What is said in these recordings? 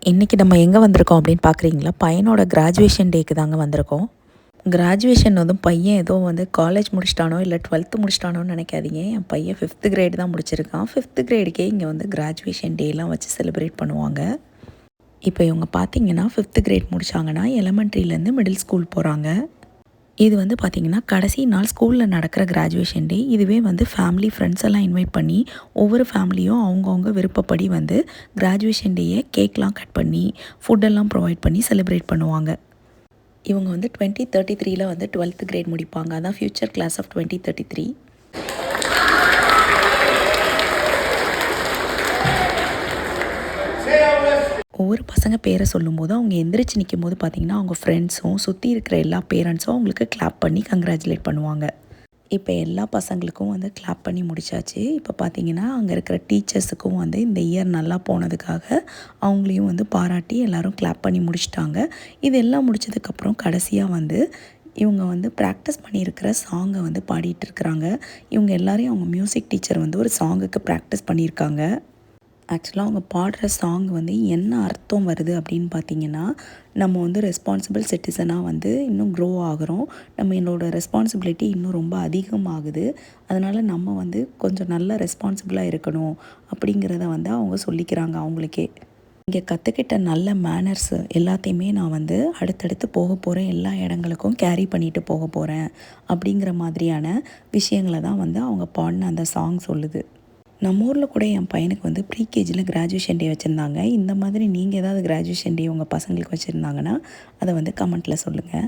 இன்றைக்கி நம்ம எங்கே வந்திருக்கோம் அப்படின்னு பார்க்குறீங்களா? பையனோட கிராஜுவேஷன் டேக்கு தாங்க வந்திருக்கோம். கிராஜுவேஷன் வந்து பையன் ஏதோ வந்து காலேஜ் முடிச்சிட்டானோ இல்லை 12th முடிச்சிட்டானோன்னு நினைக்காதீங்க. என் பையன் 5th கிரேட் தான் முடிச்சிருக்கான். 5th கிரேடுக்கே இங்கே வந்து கிராஜுவேஷன் டேலாம் வச்சு செலிப்ரேட் பண்ணுவாங்க. இப்போ இவங்க பார்த்தீங்கன்னா 5th கிரேட் முடித்தாங்கன்னா எலமெண்ட்ரிலேருந்து மிடில் ஸ்கூல் போகிறாங்க. இது வந்து பார்த்திங்கன்னா கடைசி நாள் ஸ்கூலில் நடக்கிற கிராஜுவேஷன் டே. இதுவே வந்து ஃபேமிலி ஃப்ரெண்ட்ஸ் எல்லாம் இன்வைட் பண்ணி ஒவ்வொரு ஃபேமிலியும் அவங்கவுங்க விருப்பப்படி வந்து கிராஜுவேஷன் டேயை கேக்லாம் கட் பண்ணி ஃபுட்டெல்லாம் ப்ரொவைட் பண்ணி செலிப்ரேட் பண்ணுவாங்க. இவங்க வந்து 2033 வந்து 12th கிரேட் முடிப்பாங்க. அதான் ஃப்யூச்சர் கிளாஸ் ஆஃப் 2033. ஒவ்வொரு பசங்க பேரை சொல்லும்போது அவங்க எந்திரிச்சு நிற்கும் போது பார்த்திங்கன்னா அவங்க ஃப்ரெண்ட்ஸும் சுற்றி இருக்கிற எல்லா பேரண்ட்ஸும் அவங்களுக்கு கிளாப் பண்ணி கங்க்ராச்சுலேட் பண்ணுவாங்க. இப்போ எல்லா பசங்களுக்கும் வந்து கிளாப் பண்ணி முடிச்சாச்சு. இப்போ பார்த்திங்கன்னா அங்கே இருக்கிற டீச்சர்ஸுக்கும் வந்து இந்த இயர் நல்லா போனதுக்காக அவங்களையும் வந்து பாராட்டி எல்லோரும் கிளாப் பண்ணி முடிச்சிட்டாங்க. இது எல்லாம் முடித்ததுக்கப்புறம் கடைசியாக வந்து இவங்க வந்து ப்ராக்டிஸ் பண்ணியிருக்கிற சாங்கை வந்து பாடிட்டுருக்குறாங்க. இவங்க எல்லோரையும் அவங்க மியூசிக் டீச்சர் வந்து ஒரு சாங்குக்கு ப்ராக்டிஸ் பண்ணியிருக்காங்க. ஆக்சுவலாக அவங்க பாடுற சாங் வந்து என்ன அர்த்தம் வருது அப்படின்னு பார்த்தீங்கன்னா, நம்ம வந்து ரெஸ்பான்சிபிள் சிட்டிசனாக வந்து இன்னும் க்ரோ ஆகிறோம். என்னோட ரெஸ்பான்சிபிலிட்டி இன்னும் ரொம்ப அதிகமாகுது. அதனால் நம்ம வந்து கொஞ்சம் நல்ல ரெஸ்பான்சிபிளாக இருக்கணும் அப்படிங்கிறத வந்து அவங்க சொல்லிக்கிறாங்க அவங்களுக்கே. இங்கே கற்றுக்கிட்ட நல்ல மேனர்ஸு எல்லாத்தையுமே நான் வந்து அடுத்தடுத்து போக போகிறேன், எல்லா இடங்களுக்கும் கேரி பண்ணிட்டு போக போகிறேன் அப்படிங்கிற மாதிரியான விஷயங்களை தான் வந்து அவங்க பாடின அந்த சாங் சொல்லுது. நம்ம ஊரில் கூட என் பையனுக்கு வந்து ப்ரீகேஜியில் கிராஜுவேஷன் டே வச்சுருந்தாங்க. இந்த மாதிரி நீங்கள் ஏதாவது கிராஜுவேஷன் டே உங்கள் பசங்களுக்கு வச்சுருந்தாங்கன்னா அதை வந்து கமெண்ட்டில் சொல்லுங்கள்.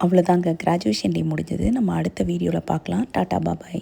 அவ்வளோதாங்க, கிராஜுவேஷன் டே முடிஞ்சது. நம்ம அடுத்த வீடியோவில் பார்க்கலாம். டாட்டா பாபாய்.